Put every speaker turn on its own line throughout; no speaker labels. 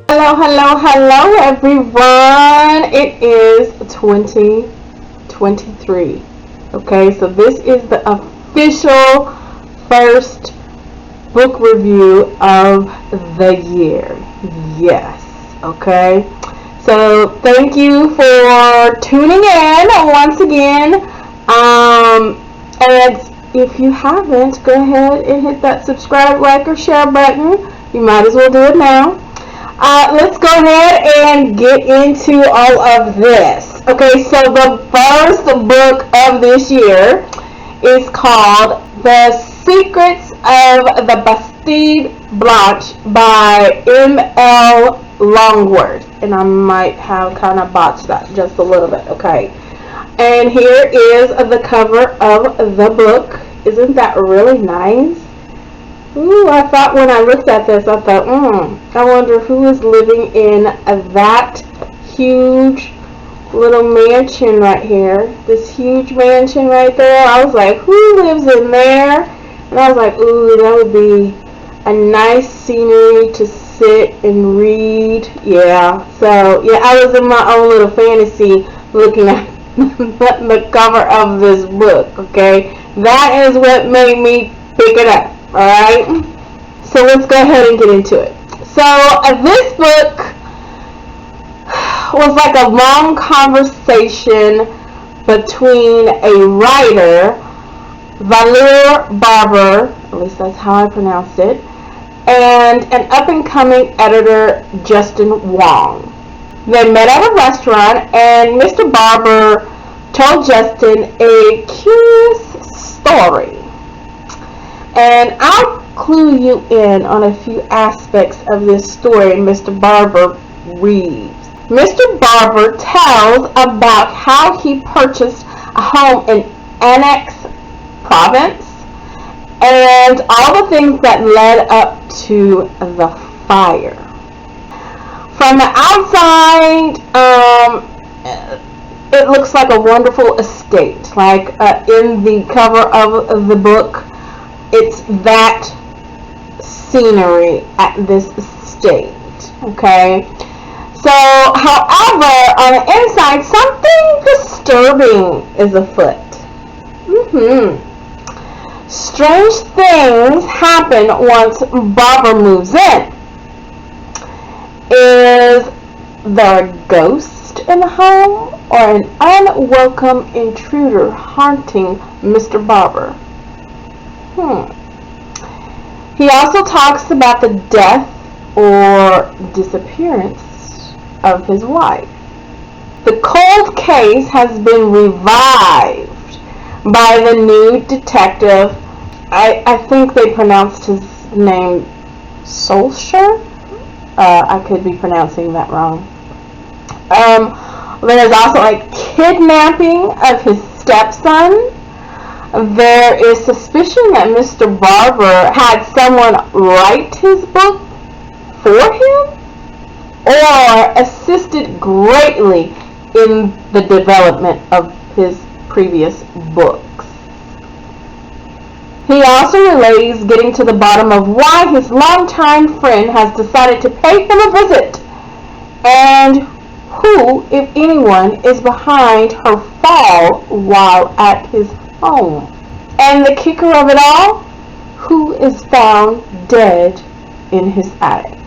Hello, hello, hello, everyone. It is 2023. Okay, so this is the official first book review of the year. Yes, okay. So thank you for tuning in once again. And if you haven't, go ahead and hit that subscribe, like, or share button. You might as well do it now. Let's go ahead and get into all of this. Okay, so the first book of this year is called The Secrets of the Bastide Blanche by M.L. Longworth. And I might have kind of botched that just a little bit, okay. And here is the cover of the book. Isn't that really nice? Ooh, I thought when I looked at this, I thought, I wonder who is living in that huge little mansion right here. This huge mansion right there. I was like, who lives in there? And I was like, ooh, that would be a nice scenery to sit and read. Yeah, so, yeah, I was in my own little fantasy looking at the cover of this book, okay? That is what made me pick it up. Alright, so let's go ahead and get into it. So this book was like a long conversation between a writer, Valère Barber, at least that's how I pronounced it, and an up-and-coming editor, Justin Wong. They met at a restaurant, and Mr. Barber told Justin a curious story. And I'll clue you in on a few aspects of this story Mr. Barber reads. Mr. Barber tells about how he purchased a home in Annex Province and all the things that led up to the fire. From the outside, it looks like a wonderful estate. Like in the cover of the book, it's that scenery at this estate, okay? So, however, on the inside, something disturbing is afoot. Strange things happen once Barber moves in. Is there a ghost in the home or an unwelcome intruder haunting Mr. Barber? He also talks about the death or disappearance of his wife. The cold case has been revived by the new detective. I think they pronounced his name Solskjaer. I could be pronouncing that wrong. There's also a kidnapping of his stepson. There is suspicion that Mr. Barber had someone write his book for him or assisted greatly in the development of his previous books. He also relays getting to the bottom of why his longtime friend has decided to pay him a visit and who, if anyone, is behind her fall while at his home. And the kicker of it all, who is found dead in his attic.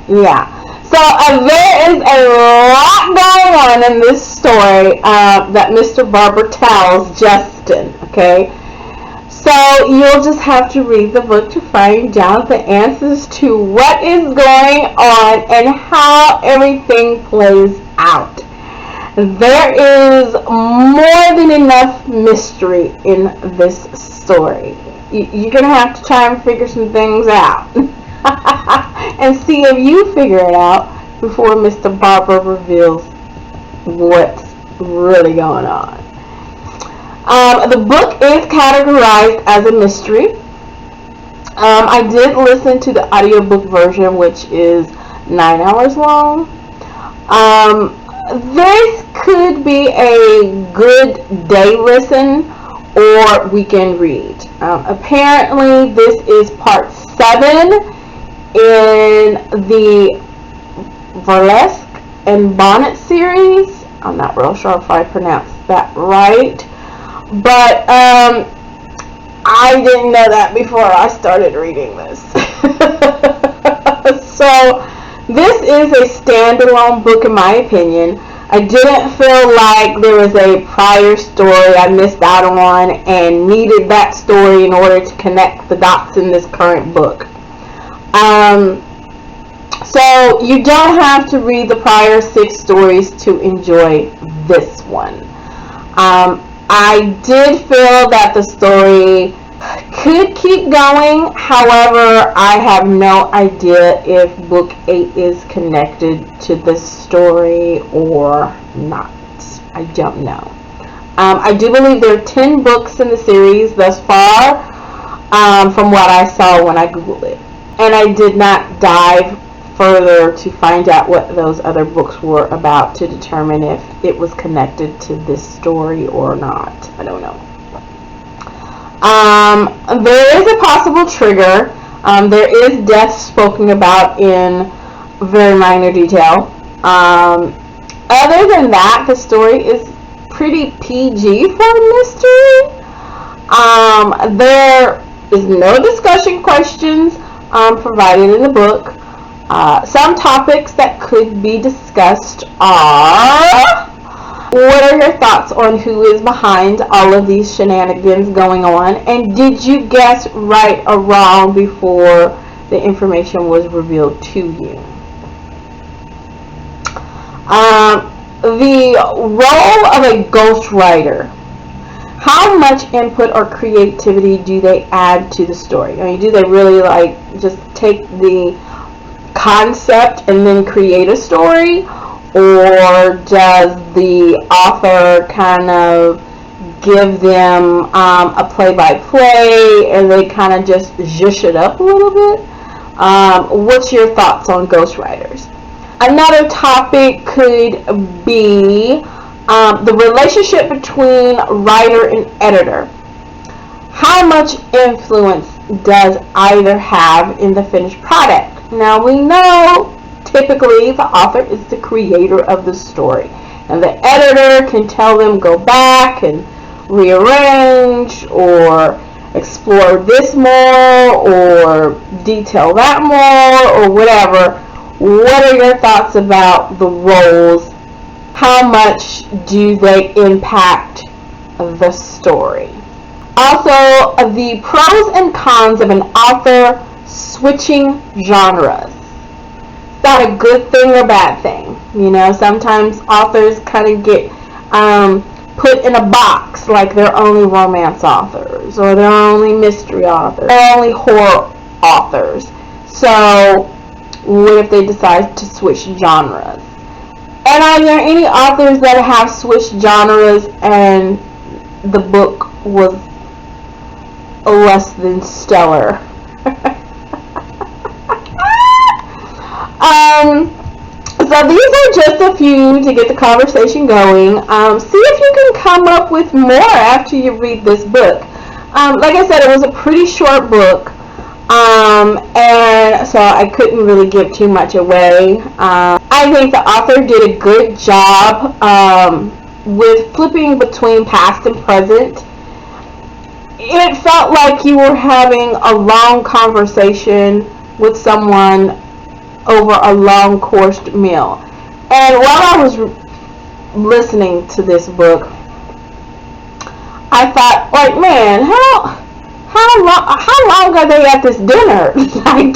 Yeah. So there is a lot going on in this story that Mr. Barber tells Justin, okay? So you'll just have to read the book to find out the answers to what is going on and how everything plays out. There is more than enough mystery in this story. You're going to have to try and figure some things out and see if you figure it out before Mr. Barber reveals what's really going on. The book is categorized as a mystery. I did listen to the audiobook version, which is 9 hours long. This could be a good day listen or weekend read. Apparently, this is part 7 in the Burlesque and Bonnet series. I'm not real sure if I pronounced that right, but I didn't know that before I started reading this. So this is a standalone book in my opinion. I didn't feel like there was a prior story I missed out on and needed that story in order to connect the dots in this current book. So you don't have to read the prior 6 stories to enjoy this one. I did feel that the story could keep going. However, I have no idea if book 8 is connected to this story or not. I don't know. I do believe there are 10 books in the series thus far, from what I saw when I Googled it. And I did not dive further to find out what those other books were about to determine if it was connected to this story or not. I don't know. There is a possible trigger. There is death spoken about in very minor detail. Other than that, the story is pretty PG for mystery. There is no discussion questions provided in the book. Some topics that could be discussed are: what are your thoughts on who is behind all of these shenanigans going on? And did you guess right or wrong before the information was revealed to you? The role of a ghostwriter. How much input or creativity do they add to the story? I mean, do they really like just take the concept and then create a story? Or does the author kind of give them a play-by-play and they kind of just zhush it up a little bit? What's your thoughts on ghostwriters? Another topic could be the relationship between writer and editor. How much influence does either have in the finished product? Now we know typically the author is the creator of the story, and the editor can tell them go back and rearrange or explore this more or detail that more or whatever. What are your thoughts about the roles? How much do they impact the story? Also, the pros and cons of an author switching genres. Is that a good thing or bad thing? You know, sometimes authors kind of get put in a box, like they're only romance authors, or they're only mystery authors, or only horror authors. So, what if they decide to switch genres? And are there any authors that have switched genres and the book was less than stellar? So these are just a few to get the conversation going. See if you can come up with more after you read this book. Like I said, it was a pretty short book, and so I couldn't really give too much away. I think the author did a good job with flipping between past and present. It felt like you were having a long conversation with someone over a long coursed meal. And while I was listening to this book, I thought, like, man, how long are they at this dinner? Like,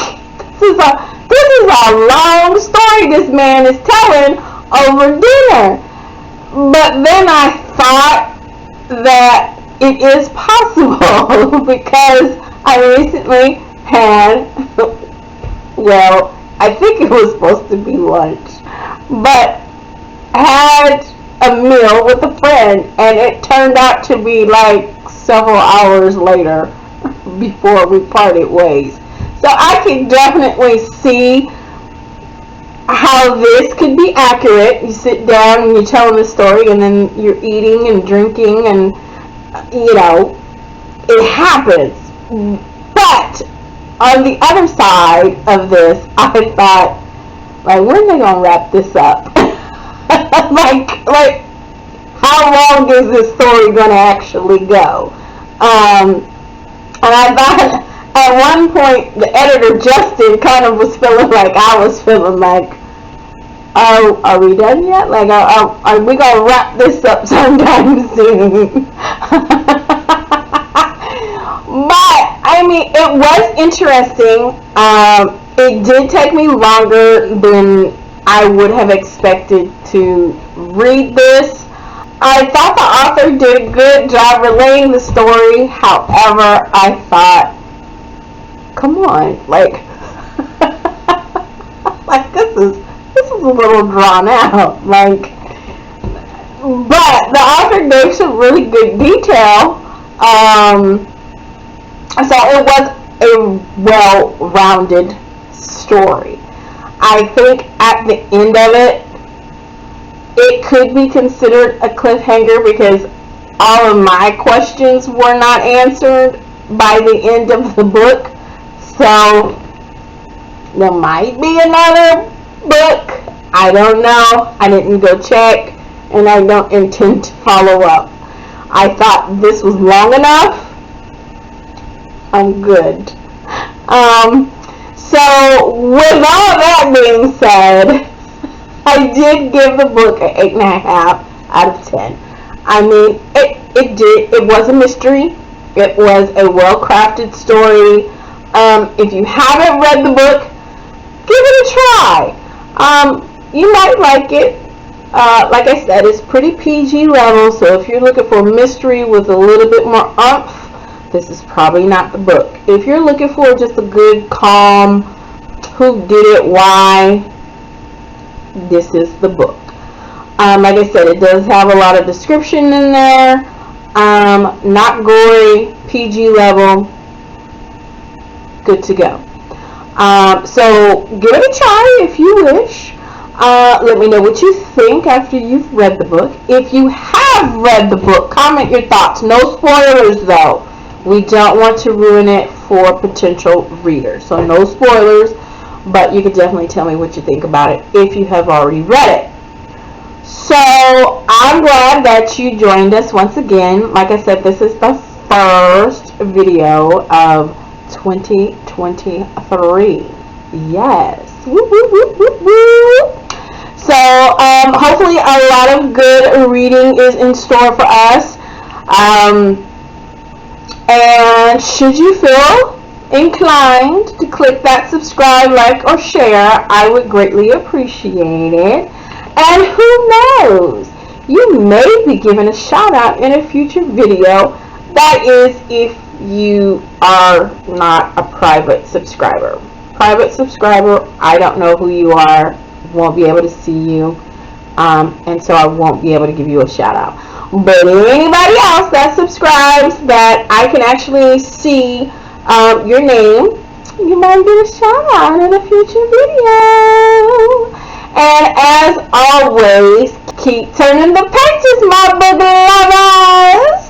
this is a long story this man is telling over dinner. But then I thought that it is possible because I recently had, well, I think it was supposed to be lunch, but had a meal with a friend, and it turned out to be like several hours later before we parted ways. So I can definitely see how this could be accurate. You sit down and you're telling the story, and then you're eating and drinking, and you know, it happens. But on the other side of this, I thought, like, when are they gonna wrap this up? like, how long is this story gonna actually go? And I thought at one point the editor Justin kind of was feeling like I was feeling like, are we done yet? Like, are we gonna wrap this up sometime soon? But I mean, it was interesting. It did take me longer than I would have expected to read this. I thought the author did a good job relaying the story. However, I thought, come on, like, like this is a little drawn out. Like, but the author gave some really good detail. So it was a well-rounded story. I think at the end of it, it could be considered a cliffhanger because all of my questions were not answered by the end of the book. So there might be another book. I don't know. I didn't go check, and I don't intend to follow up. I thought this was long enough. I'm good. So with all that being said, I did give the book an 8.5 out of 10. I mean, it was a mystery. It was a well-crafted story. If you haven't read the book, give it a try. You might like it. Like I said, it's pretty PG level, so if you're looking for a mystery with a little bit more oomph, this is probably not the book. If you're looking for just a good, calm, who did it, why, this is the book. Like I said, it does have a lot of description in there. Not gory, PG level, good to go. So give it a try if you wish. Let me know what you think after you've read the book. If you have read the book, comment your thoughts. No spoilers though. We don't want to ruin it for potential readers. So no spoilers, but you can definitely tell me what you think about it if you have already read it. So I'm glad that you joined us once again. Like I said, this is the first video of 2023. Yes. Woo, woo, woo, woo, woo. So hopefully a lot of good reading is in store for us. And should you feel inclined to click that subscribe, like, or share, I would greatly appreciate it. And who knows, you may be given a shout out in a future video. That is if you are not a private subscriber. Private subscriber, I don't know who you are, won't be able to see you, and so I won't be able to give you a shout out. But anybody else that subscribes that I can actually see your name, you might get a shout out in a future video. And as always, keep turning the pages, my baby lovers.